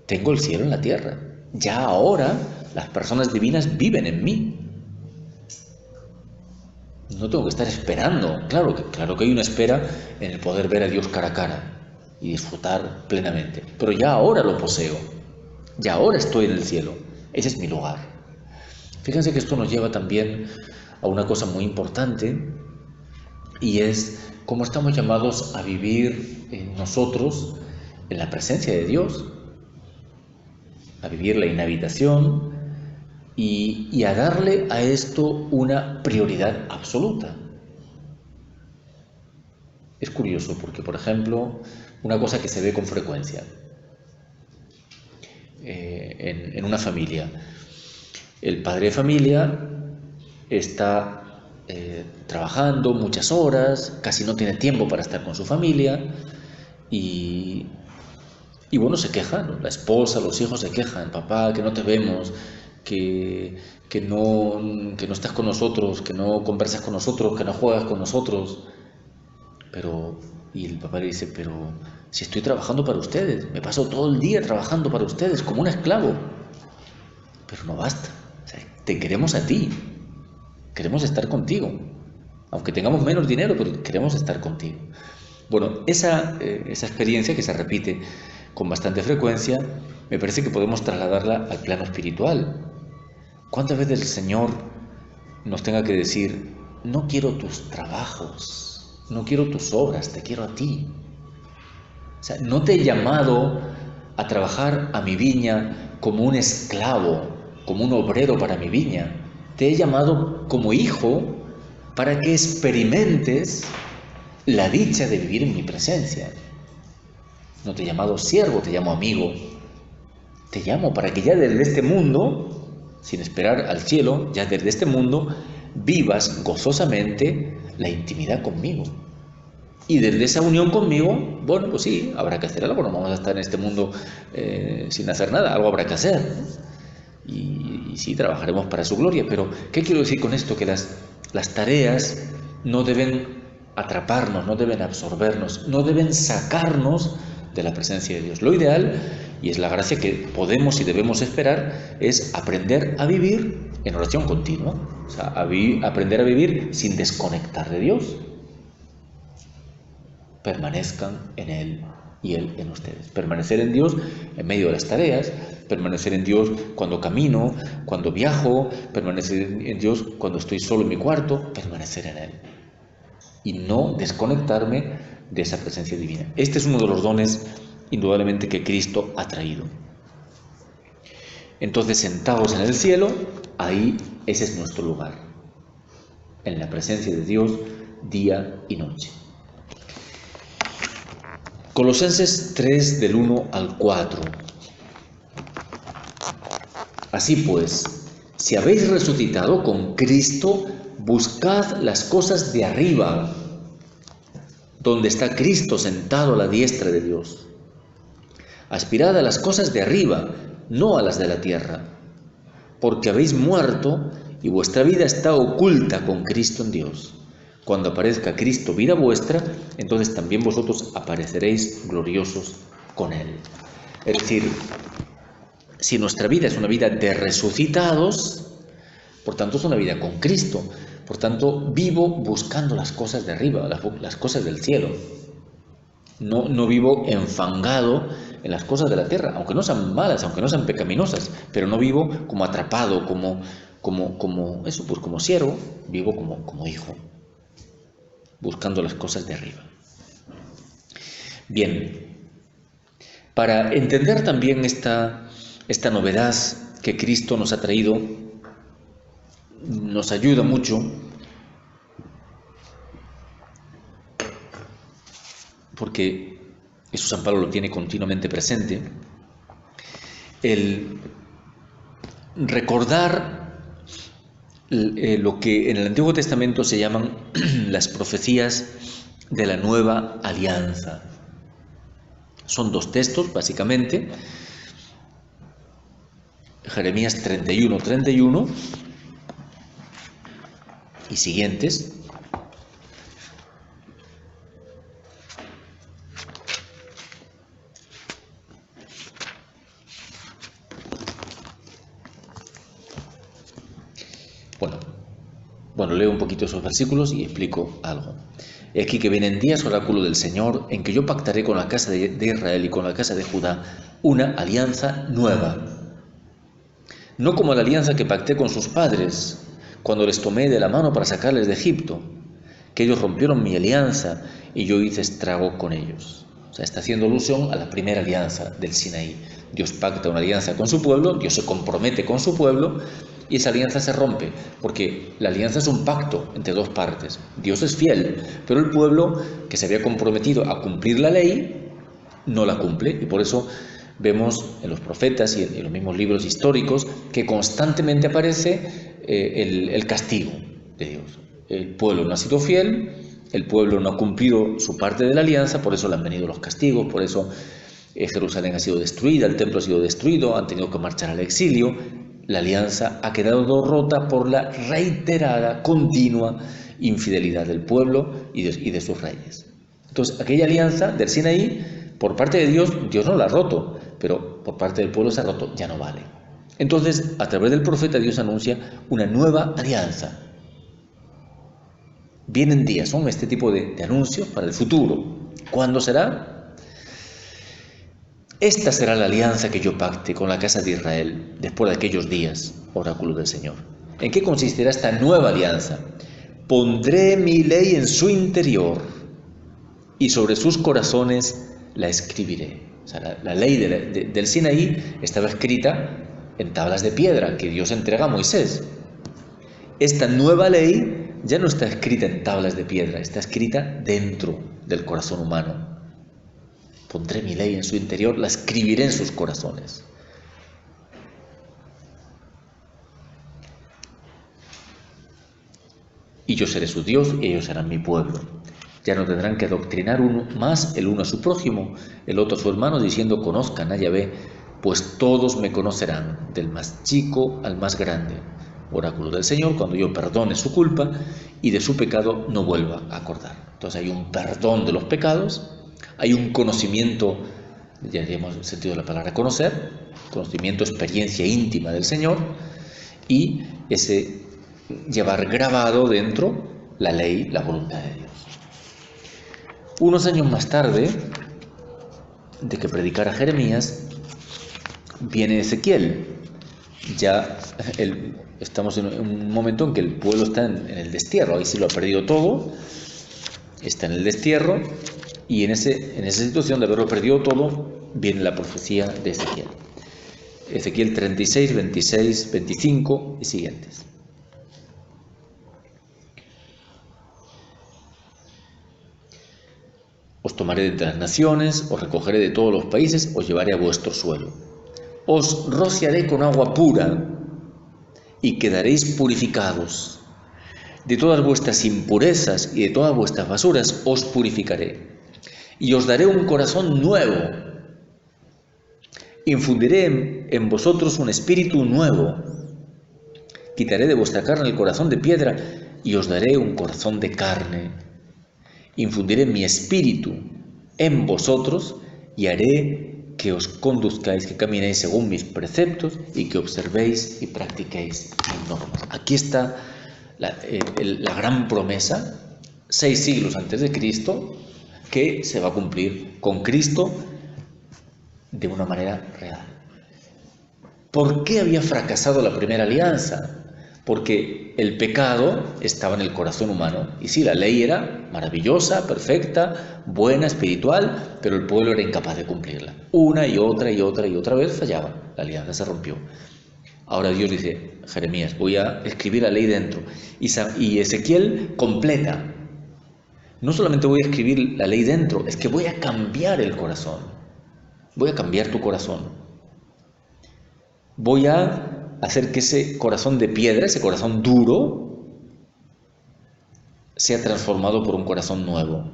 tengo el cielo en la tierra, ya ahora las personas divinas viven en mí, no tengo que estar esperando. Claro que hay una espera en el poder ver a Dios cara a cara y disfrutar plenamente, pero ya ahora lo poseo, ya ahora estoy en el cielo, ese es mi lugar. Fíjense que esto nos lleva también a una cosa muy importante, y es cómo estamos llamados a vivir nosotros en la presencia de Dios, a vivir la inhabitación y a darle a esto una prioridad absoluta. Es curioso porque, por ejemplo, una cosa que se ve con frecuencia en una familia: el padre de familia está trabajando muchas horas, casi no tiene tiempo para estar con su familia y bueno, se queja, ¿no? La esposa, los hijos se quejan: papá, que no te vemos, que no estás con nosotros, que no conversas con nosotros, que no juegas con nosotros. Y el papá le dice: pero si estoy trabajando para ustedes, me paso todo el día trabajando para ustedes como un esclavo. Pero no basta, o sea, te queremos a ti, queremos estar contigo, aunque tengamos menos dinero, pero queremos estar contigo. Bueno, esa experiencia, que se repite con bastante frecuencia, me parece que podemos trasladarla al plano espiritual. ¿Cuántas veces el Señor nos tenga que decir: no quiero tus trabajos, no quiero tus obras, te quiero a ti? O sea, no te he llamado a trabajar a mi viña como un esclavo, como un obrero para mi viña. Te he llamado como hijo para que experimentes la dicha de vivir en mi presencia. No te he llamado siervo, te llamo amigo. Te llamo para que ya desde este mundo, sin esperar al cielo, ya desde este mundo vivas gozosamente la intimidad conmigo. Y desde esa unión conmigo, bueno, pues sí, habrá que hacer algo, no vamos a estar en este mundo sin hacer nada, algo habrá que hacer, ¿no? Y sí, trabajaremos para su gloria, pero ¿qué quiero decir con esto? Que las tareas no deben atraparnos, no deben absorbernos, no deben sacarnos de la presencia de Dios. Lo ideal, y es la gracia que podemos y debemos esperar, es aprender a vivir en oración continua, o sea, aprender a vivir sin desconectar de Dios. Permanezcan en Él y Él en ustedes. Permanecer en Dios en medio de las tareas, permanecer en Dios cuando camino, cuando viajo, permanecer en Dios cuando estoy solo en mi cuarto, permanecer en Él. Y no desconectarme de esa presencia divina. Este es uno de los dones, indudablemente, que Cristo ha traído. Entonces, sentados en el cielo, ahí ese es nuestro lugar, en la presencia de Dios, día y noche. Colosenses 3, del 1 al 4. Así pues, si habéis resucitado con Cristo, buscad las cosas de arriba, donde está Cristo sentado a la diestra de Dios. Aspirad a las cosas de arriba, no a las de la tierra, porque habéis muerto y vuestra vida está oculta con Cristo en Dios. Cuando aparezca Cristo, vida vuestra, entonces también vosotros apareceréis gloriosos con Él. Es decir, si nuestra vida es una vida de resucitados, por tanto es una vida con Cristo. Por tanto, vivo buscando las cosas de arriba, las cosas del cielo. No vivo enfangado en las cosas de la tierra, aunque no sean malas, aunque no sean pecaminosas, pero no vivo como atrapado, como siervo, vivo como hijo, buscando las cosas de arriba. Bien, para entender también esta novedad que Cristo nos ha traído, nos ayuda mucho porque eso San Pablo lo tiene continuamente presente, el recordar lo que en el Antiguo Testamento se llaman las profecías de la nueva alianza. Son dos textos, básicamente: Jeremías 31:31 y siguientes. Bueno, leo un poquito esos versículos y explico algo. He aquí que vienen días, oráculo del Señor, en que yo pactaré con la casa de Israel y con la casa de Judá una alianza nueva. No como la alianza que pacté con sus padres, cuando les tomé de la mano para sacarles de Egipto, que ellos rompieron mi alianza y yo hice estrago con ellos. O sea, está haciendo alusión a la primera alianza del Sinaí. Dios pacta una alianza con su pueblo, Dios se compromete con su pueblo, y esa alianza se rompe, porque la alianza es un pacto entre dos partes. Dios es fiel, pero el pueblo que se había comprometido a cumplir la ley, no la cumple, y por eso vemos en los profetas y en los mismos libros históricos que constantemente aparece el castigo de Dios. El pueblo no ha sido fiel, el pueblo no ha cumplido su parte de la alianza, por eso le han venido los castigos, por eso Jerusalén ha sido destruida, el templo ha sido destruido, han tenido que marchar al exilio. La alianza ha quedado rota por la reiterada, continua infidelidad del pueblo y de sus reyes. Entonces, aquella alianza del Sinaí, por parte de Dios, Dios no la ha roto, pero por parte del pueblo se ha roto, ya no vale. Entonces, a través del profeta, Dios anuncia una nueva alianza. Vienen días, son este tipo de anuncios para el futuro. ¿Cuándo será? Esta será la alianza que yo pacte con la casa de Israel después de aquellos días, oráculo del Señor. ¿En qué consistirá esta nueva alianza? Pondré mi ley en su interior y sobre sus corazones la escribiré. O sea, la ley del Sinaí estaba escrita en tablas de piedra que Dios entrega a Moisés. Esta nueva ley ya no está escrita en tablas de piedra, está escrita dentro del corazón humano. Pondré mi ley en su interior, la escribiré en sus corazones. Y yo seré su Dios y ellos serán mi pueblo. Ya no tendrán que adoctrinar el uno a su prójimo, el otro a su hermano, diciendo: conozcan a Yahvé, pues todos me conocerán, del más chico al más grande. Oráculo del Señor, cuando yo perdone su culpa y de su pecado no vuelva a acordar. Entonces hay un perdón de los pecados. Hay un conocimiento, ya diríamos el sentido de la palabra conocer, conocimiento, experiencia íntima del Señor, y ese llevar grabado dentro la ley, la voluntad de Dios. Unos años más tarde de que predicara Jeremías, viene Ezequiel. Ya estamos en un momento en que el pueblo está en el destierro, ahí sí lo ha perdido todo, está en el destierro. Y en esa situación de haberlo perdido todo, viene la profecía de Ezequiel. Ezequiel 36, 26, 25 y siguientes. Os tomaré de entre las naciones, os recogeré de todos los países, os llevaré a vuestro suelo. Os rociaré con agua pura y quedaréis purificados. De todas vuestras impurezas y de todas vuestras basuras os purificaré. Y os daré un corazón nuevo. Infundiré en vosotros un espíritu nuevo. Quitaré de vuestra carne el corazón de piedra y os daré un corazón de carne. Infundiré mi espíritu en vosotros y haré que os conduzcáis, que caminéis según mis preceptos y que observéis y practiquéis mis normas. Aquí está la gran promesa, 6 siglos antes de Cristo, que se va a cumplir con Cristo de una manera real. ¿Por qué había fracasado la primera alianza? Porque el pecado estaba en el corazón humano. Y sí, la ley era maravillosa, perfecta, buena, espiritual, pero el pueblo era incapaz de cumplirla. Una y otra y otra y otra vez fallaba. La alianza se rompió. Ahora Dios dice: Jeremías, voy a escribir la ley dentro. Y Ezequiel completa. No solamente voy a escribir la ley dentro, es que voy a cambiar el corazón. Voy a cambiar tu corazón. Voy a hacer que ese corazón de piedra, ese corazón duro, sea transformado por un corazón nuevo.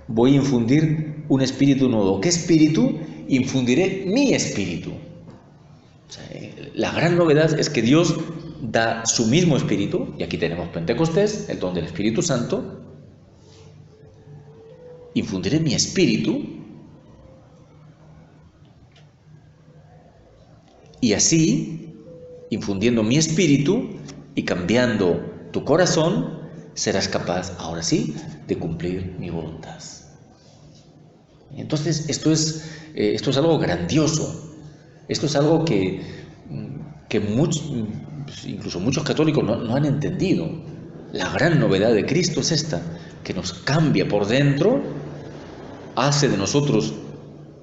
Voy a infundir un espíritu nuevo. ¿Qué espíritu? Infundiré mi espíritu. O sea, la gran novedad es que Dios da su mismo Espíritu, y aquí tenemos Pentecostés, el don del Espíritu Santo, infundiré mi Espíritu, y así, infundiendo mi Espíritu y cambiando tu corazón, serás capaz, ahora sí, de cumplir mi voluntad. Entonces, esto es algo grandioso. Esto es algo que incluso muchos católicos no han entendido. La gran novedad de Cristo es esta, que nos cambia por dentro, hace de nosotros,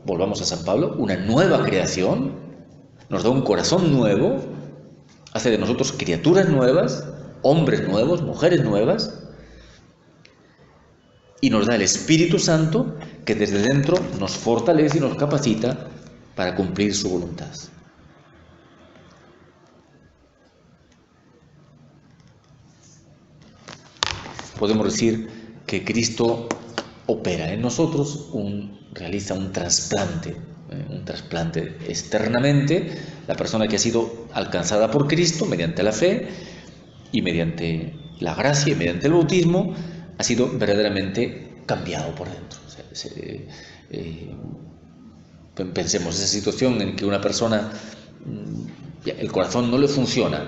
volvamos a San Pablo, una nueva creación, nos da un corazón nuevo, hace de nosotros criaturas nuevas, hombres nuevos, mujeres nuevas, y nos da el Espíritu Santo que desde dentro nos fortalece y nos capacita para cumplir su voluntad. Podemos decir que Cristo opera en nosotros, realiza un trasplante externamente. La persona que ha sido alcanzada por Cristo mediante la fe y mediante la gracia y mediante el bautismo, ha sido verdaderamente cambiado por dentro. Pensemos esa situación en que una persona, el corazón no le funciona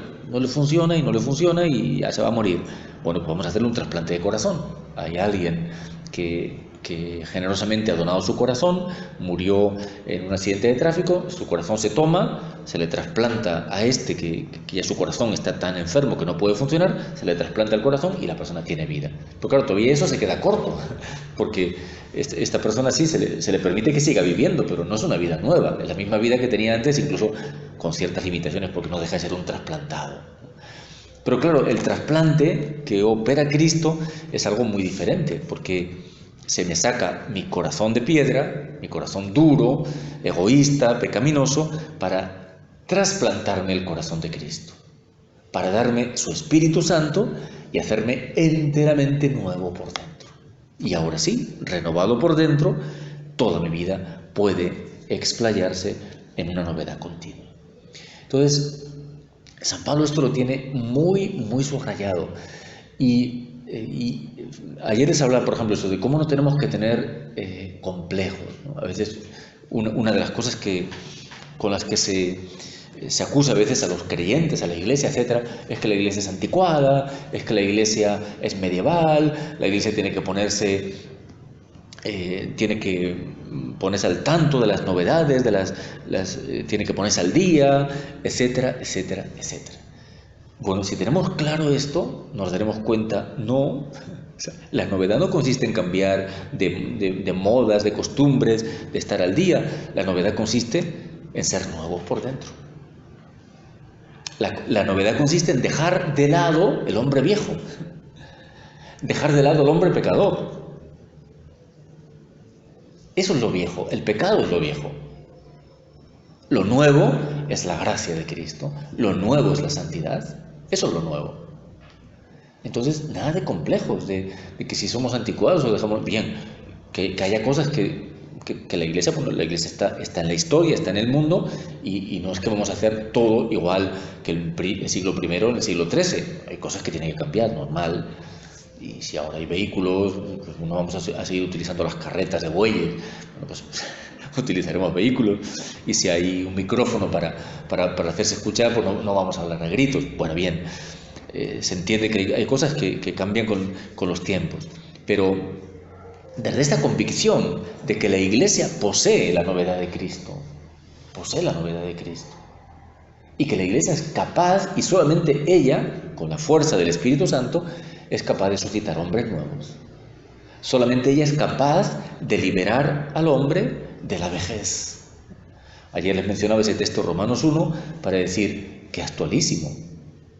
y ya se va a morir. Bueno, pues vamos a hacerle un trasplante de corazón. Hay alguien que generosamente ha donado su corazón, murió en un accidente de tráfico, su corazón se toma, se le trasplanta a este que ya su corazón está tan enfermo que no puede funcionar, se le trasplanta el corazón y la persona tiene vida. Pero claro, todavía eso se queda corto, porque esta persona sí se le permite que siga viviendo, pero no es una vida nueva, es la misma vida que tenía antes, incluso con ciertas limitaciones, porque no deja de ser un trasplantado. Pero claro, el trasplante que opera Cristo es algo muy diferente, porque se me saca mi corazón de piedra, mi corazón duro, egoísta, pecaminoso, para trasplantarme el corazón de Cristo, para darme su Espíritu Santo y hacerme enteramente nuevo por dentro. Y ahora sí, renovado por dentro, toda mi vida puede explayarse en una novedad continua. Entonces, San Pablo esto lo tiene muy, muy subrayado. Y ayer les hablaba, por ejemplo, eso de cómo no tenemos que tener complejos, ¿no? A veces una de las cosas con las que se acusa a veces a los creyentes, a la iglesia, etcétera, es que la iglesia es anticuada, es que la iglesia es medieval, la iglesia tiene que ponerse al tanto de las novedades, tiene que ponerse al día, etcétera, etcétera, etcétera. Bueno, si tenemos claro esto, nos daremos cuenta, no, la novedad no consiste en cambiar de modas, de costumbres, de estar al día. La novedad consiste en ser nuevos por dentro. La novedad consiste en dejar de lado el hombre viejo, dejar de lado el hombre pecador. Eso es lo viejo, el pecado es lo viejo. Lo nuevo es la gracia de Cristo, lo nuevo es la santidad, eso es lo nuevo. Entonces, nada de complejos, de que si somos anticuados o dejamos bien, que haya cosas que la iglesia, bueno, la iglesia está en la historia, está en el mundo, y no es que vamos a hacer todo igual que el siglo I o el siglo XIII, hay cosas que tienen que cambiar, normal. Y si ahora hay vehículos, pues no vamos a seguir utilizando las carretas de bueyes, bueno, pues utilizaremos vehículos. Y si hay un micrófono para hacerse escuchar, pues no vamos a hablar a gritos. Bueno, bien, se entiende que hay cosas que cambian con los tiempos, pero desde esta convicción de que la Iglesia posee la novedad de Cristo, y que la Iglesia es capaz, y solamente ella, con la fuerza del Espíritu Santo, es capaz de suscitar hombres nuevos. Solamente ella es capaz de liberar al hombre de la vejez. Ayer les mencionaba ese texto Romanos 1 para decir que actualísimo,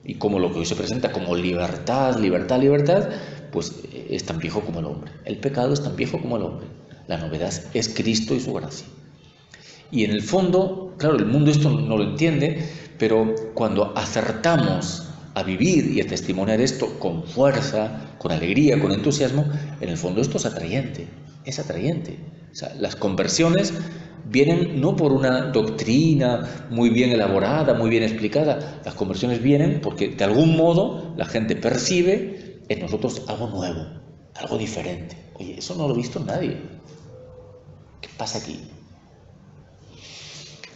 y como lo que hoy se presenta como libertad, libertad, libertad, pues es tan viejo como el hombre. El pecado es tan viejo como el hombre. La novedad es Cristo y su gracia. Y en el fondo, claro, el mundo esto no lo entiende, pero cuando acertamos a vivir y a testimoniar esto con fuerza, con alegría, con entusiasmo, en el fondo esto es atrayente. O sea, las conversiones vienen no por una doctrina muy bien elaborada, muy bien explicada. Las conversiones vienen porque de algún modo la gente percibe en nosotros algo nuevo, algo diferente. Oye, eso no lo ha visto nadie. ¿Qué pasa aquí?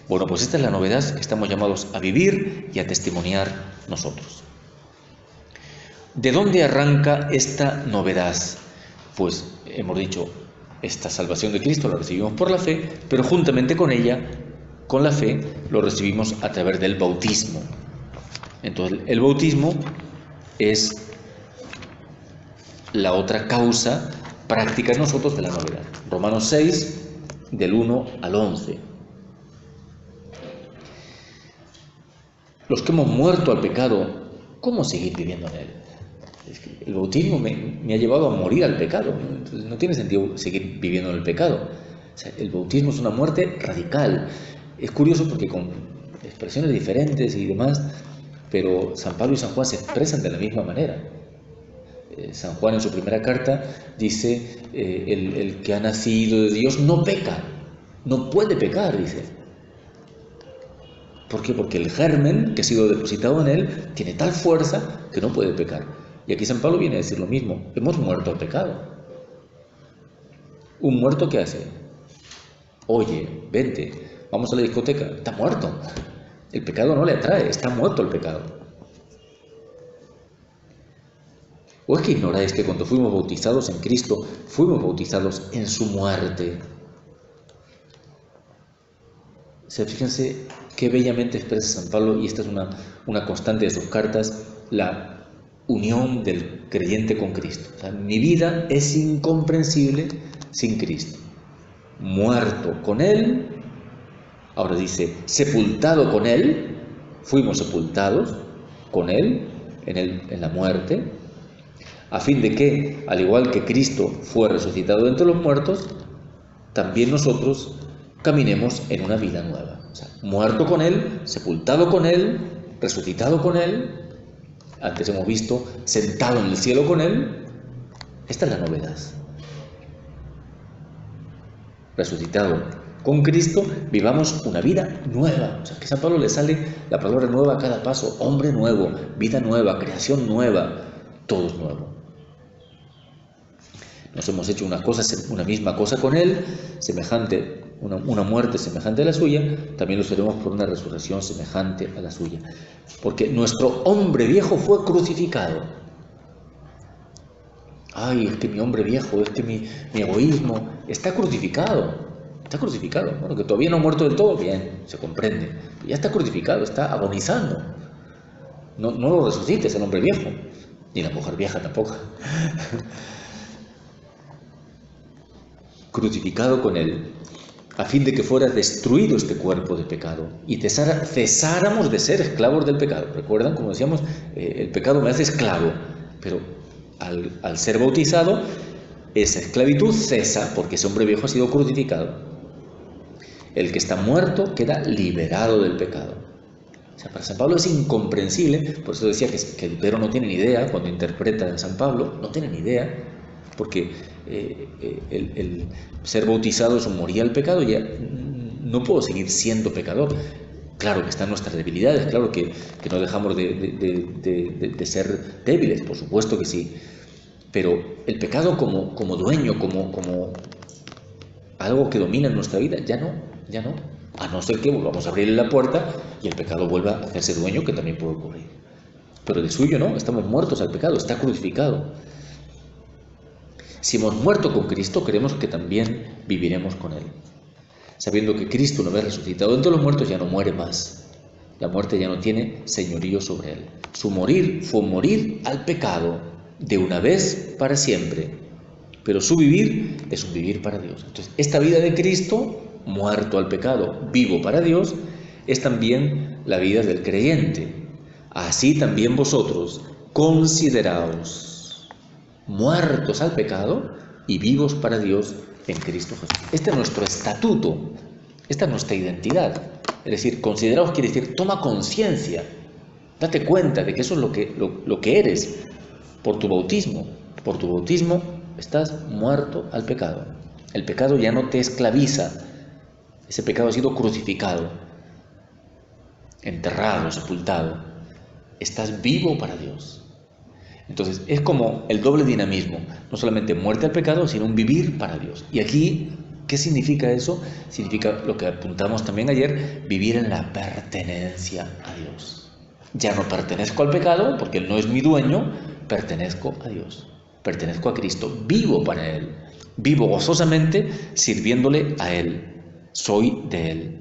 Bueno, pues esta es la novedad que estamos llamados a vivir y a testimoniar nosotros. ¿De dónde arranca esta novedad? Pues hemos dicho, esta salvación de Cristo la recibimos por la fe, pero juntamente con ella, con la fe, lo recibimos a través del bautismo. Entonces, el bautismo es la otra causa práctica en nosotros de la novedad. Romanos 6, del 1 al 11. Los que hemos muerto al pecado, ¿cómo seguir viviendo en él? Es que el bautismo me ha llevado a morir al pecado. Entonces no tiene sentido seguir viviendo en el pecado. O sea, el bautismo es una muerte radical. Es curioso porque con expresiones diferentes y demás, pero San Pablo y San Juan se expresan de la misma manera. San Juan en su primera carta dice, el que ha nacido de Dios no peca, no puede pecar, dice. ¿Por qué? Porque el germen que ha sido depositado en él tiene tal fuerza que no puede pecar. Y aquí San Pablo viene a decir lo mismo, hemos muerto al pecado. ¿Un muerto qué hace? Oye, vente, vamos a la discoteca, está muerto. El pecado no le atrae, está muerto el pecado. ¿O es que ignoráis que cuando fuimos bautizados en Cristo, fuimos bautizados en su muerte? O sea, fíjense qué bellamente expresa San Pablo, y esta es una constante de sus cartas, la unión del creyente con Cristo. O sea, mi vida es incomprensible sin Cristo. Muerto con Él, ahora dice, sepultado con Él, fuimos sepultados con Él en la muerte, a fin de que, al igual que Cristo fue resucitado de entre los muertos, también nosotros caminemos en una vida nueva. O sea, muerto con Él, sepultado con Él, resucitado con Él, antes hemos visto, sentado en el cielo con Él. Esta es la novedad. Resucitado con Cristo, vivamos una vida nueva. O sea, que a San Pablo le sale la palabra nueva a cada paso, hombre nuevo, vida nueva, creación nueva, todo es nuevo. Nos hemos hecho una misma cosa con Él, semejante, una muerte semejante a la suya, también lo seremos por una resurrección semejante a la suya. Porque nuestro hombre viejo fue crucificado. Ay, es que mi hombre viejo, es que mi egoísmo está crucificado. Está crucificado. Bueno, que todavía no ha muerto del todo, bien, se comprende. Ya está crucificado, está agonizando. No lo resucites el hombre viejo, ni la mujer vieja tampoco. Crucificado con Él, a fin de que fuera destruido este cuerpo de pecado y cesáramos de ser esclavos del pecado. ¿Recuerdan? Como decíamos, el pecado me hace esclavo, pero al ser bautizado, esa esclavitud cesa porque ese hombre viejo ha sido crucificado. El que está muerto queda liberado del pecado. O sea, para San Pablo es incomprensible, por eso decía que Lutero no tiene ni idea, cuando interpreta a San Pablo, no tiene ni idea, porque el ser bautizado es un morir al pecado, ya no puedo seguir siendo pecador. Claro que están nuestras debilidades, claro que no dejamos de ser débiles, por supuesto que sí, pero el pecado como dueño, como algo que domina en nuestra vida, ya no, a no ser que volvamos a abrirle la puerta y el pecado vuelva a hacerse dueño, que también puede ocurrir. Pero de suyo no, estamos muertos al pecado, está crucificado. Si hemos muerto con Cristo, creemos que también viviremos con Él, sabiendo que Cristo, una vez resucitado entre los muertos, ya no muere más. La muerte ya no tiene señorío sobre Él. Su morir fue morir al pecado, de una vez para siempre, pero su vivir es un vivir para Dios. Entonces, esta vida de Cristo, muerto al pecado, vivo para Dios, es también la vida del creyente. Así también vosotros, consideraos muertos al pecado y vivos para Dios en Cristo Jesús. Este es nuestro estatuto, esta es nuestra identidad. Es decir, consideraos quiere decir, toma conciencia, date cuenta de que eso es lo que eres por tu bautismo. Por tu bautismo estás muerto al pecado. El pecado ya no te esclaviza, Ese pecado ha sido crucificado, enterrado, sepultado. Estás vivo para Dios. Entonces es como el doble dinamismo, no solamente muerte al pecado, sino un vivir para Dios. Y aquí, ¿qué significa eso? Significa lo que apuntamos también ayer, vivir en la pertenencia a Dios. Ya no pertenezco al pecado, porque Él no es mi dueño, pertenezco a Dios, pertenezco a Cristo, vivo para Él, vivo gozosamente sirviéndole a Él, soy de Él.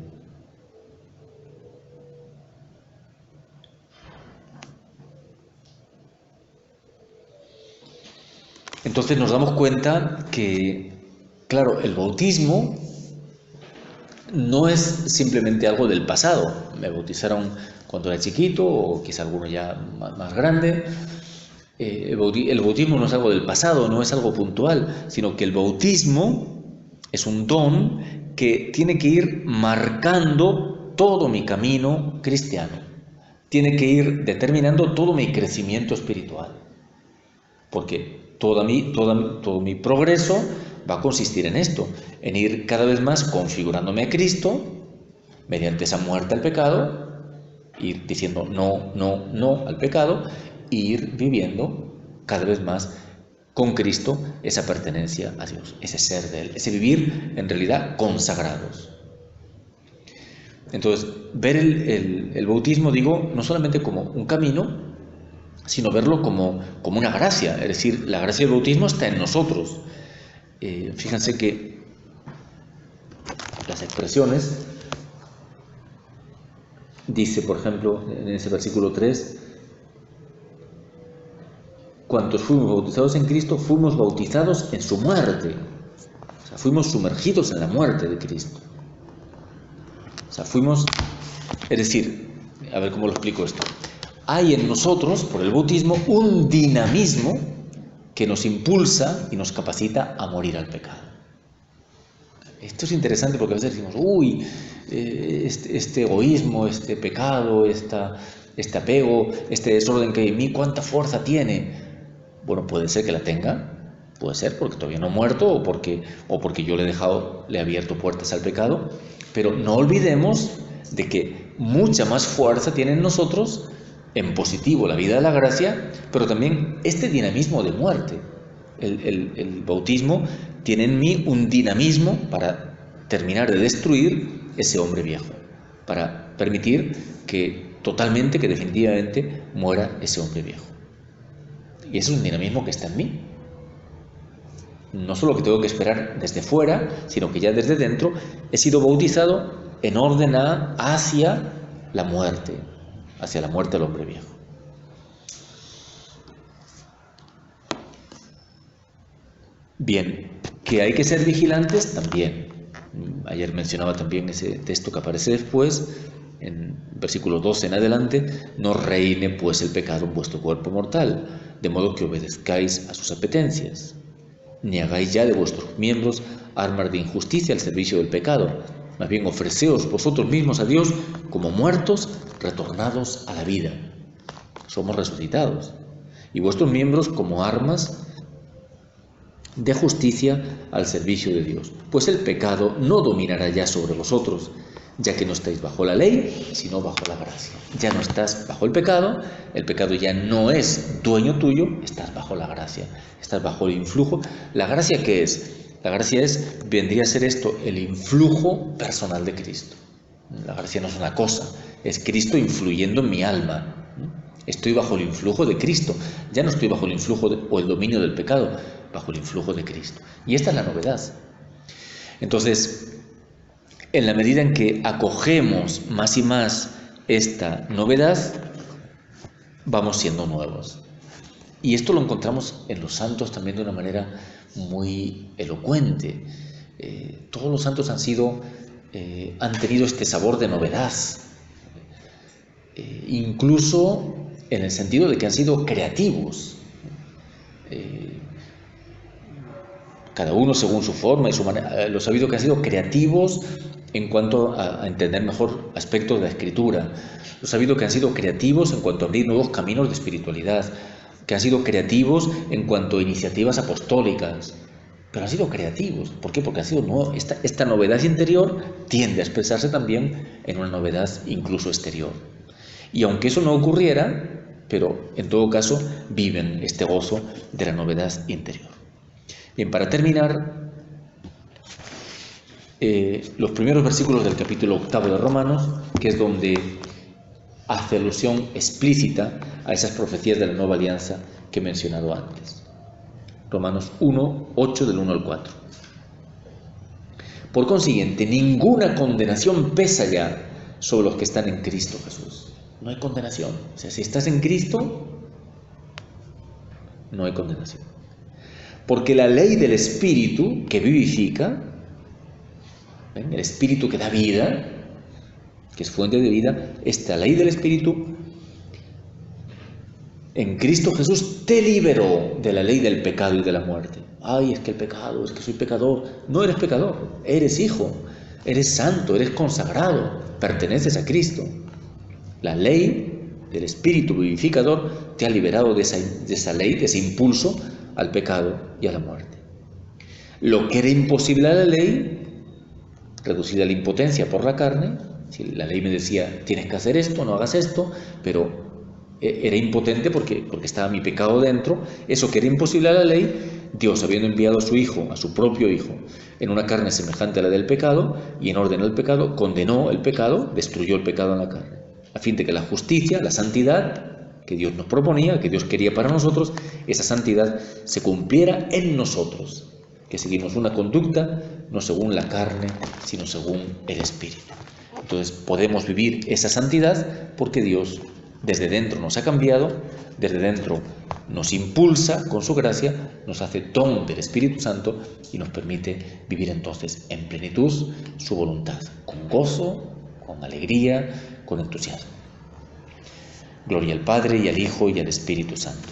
Entonces nos damos cuenta que, claro, el bautismo no es simplemente algo del pasado. Me bautizaron cuando era chiquito o quizá alguno ya más grande. El bautismo no es algo del pasado, no es algo puntual, sino que el bautismo es un don que tiene que ir marcando todo mi camino cristiano. Tiene que ir determinando todo mi crecimiento espiritual. Porque todo mi progreso va a consistir en esto, en ir cada vez más configurándome a Cristo mediante esa muerte al pecado, ir diciendo no, no, no al pecado, e ir viviendo cada vez más con Cristo esa pertenencia a Dios, ese ser de Él, ese vivir en realidad consagrados. Entonces, ver el bautismo, digo, no solamente como un camino, sino verlo como una gracia, es decir, la gracia del bautismo está en nosotros. Fíjense que las expresiones, dice, por ejemplo, en ese versículo 3, cuantos fuimos bautizados en Cristo, fuimos bautizados en su muerte. O sea, fuimos sumergidos en la muerte de Cristo. O sea, es decir, a ver cómo lo explico esto. Hay en nosotros, por el bautismo, un dinamismo que nos impulsa y nos capacita a morir al pecado. Esto es interesante porque a veces decimos, uy, este egoísmo, este pecado, este apego, este desorden que hay en mí, ¿cuánta fuerza tiene? Bueno, puede ser que la tenga, puede ser porque todavía no ha muerto o porque yo le he abierto puertas al pecado, pero no olvidemos de que mucha más fuerza tiene en nosotros, en positivo, la vida de la gracia, pero también este dinamismo de muerte. El bautismo tiene en mí un dinamismo para terminar de destruir ese hombre viejo, para permitir que definitivamente muera ese hombre viejo. Y ese es un dinamismo que está en mí. No solo que tengo que esperar desde fuera, sino que ya desde dentro he sido bautizado en orden hacia la muerte del hombre viejo. Bien, que hay que ser vigilantes también. Ayer mencionaba también ese texto que aparece después, en versículo 12 en adelante, no reine pues el pecado en vuestro cuerpo mortal, de modo que obedezcáis a sus apetencias, ni hagáis ya de vuestros miembros armas de injusticia al servicio del pecado, más bien ofreceos vosotros mismos a Dios como muertos, retornados a la vida. Somos resucitados. Y vuestros miembros como armas de justicia al servicio de Dios. Pues el pecado no dominará ya sobre vosotros, ya que no estáis bajo la ley, sino bajo la gracia. Ya no estás bajo el pecado ya no es dueño tuyo, estás bajo la gracia, estás bajo el influjo. ¿La gracia qué es? La gracia vendría a ser esto, el influjo personal de Cristo. La gracia no es una cosa, es Cristo influyendo en mi alma. Estoy bajo el influjo de Cristo, ya no estoy bajo el influjo o el dominio del pecado, bajo el influjo de Cristo. Y esta es la novedad. Entonces, en la medida en que acogemos más y más esta novedad, vamos siendo nuevos. Y esto lo encontramos en los santos también de una manera muy elocuente. Todos los santos han tenido este sabor de novedad, incluso en el sentido de que han sido creativos. Cada uno según su forma y su manera, lo sabido que han sido creativos en cuanto a entender mejor aspectos de la Escritura. Lo sabido que han sido creativos en cuanto a abrir nuevos caminos de espiritualidad, que han sido creativos en cuanto a iniciativas apostólicas, pero han sido creativos. ¿Por qué? Porque ha sido esta novedad interior tiende a expresarse también en una novedad incluso exterior. Y aunque eso no ocurriera, pero en todo caso viven este gozo de la novedad interior. Bien, para terminar, los primeros versículos del capítulo 8 de Romanos, que es donde hace alusión explícita a esas profecías de la nueva alianza que he mencionado antes. Romanos 1, 8 del 1 al 4. Por consiguiente, ninguna condenación pesa ya sobre los que están en Cristo Jesús. No hay condenación. O sea, si estás en Cristo, no hay condenación. Porque la ley del Espíritu que vivifica, ¿ven? El Espíritu que da vida, que es fuente de vida, esta ley del Espíritu en Cristo Jesús te liberó de la ley del pecado y de la muerte. Ay, es que el pecado, es que soy pecador. No eres pecador, eres hijo, eres santo, eres consagrado, perteneces a Cristo. La ley del Espíritu vivificador te ha liberado de esa ley, de ese impulso al pecado y a la muerte. Lo que era imposible a la ley, reducida a la impotencia por la carne, si la ley me decía, tienes que hacer esto, no hagas esto, pero era impotente porque estaba mi pecado dentro. Eso que era imposible a la ley, Dios, habiendo enviado a su Hijo, a su propio Hijo, en una carne semejante a la del pecado y en orden al pecado, condenó el pecado, destruyó el pecado en la carne, a fin de que la justicia, la santidad que Dios nos proponía, que Dios quería para nosotros, esa santidad se cumpliera en nosotros, que seguimos una conducta no según la carne, sino según el Espíritu. Entonces podemos vivir esa santidad porque Dios desde dentro nos ha cambiado, desde dentro nos impulsa con su gracia, nos hace don del Espíritu Santo y nos permite vivir entonces en plenitud su voluntad, con gozo, con alegría, con entusiasmo. Gloria al Padre y al Hijo y al Espíritu Santo.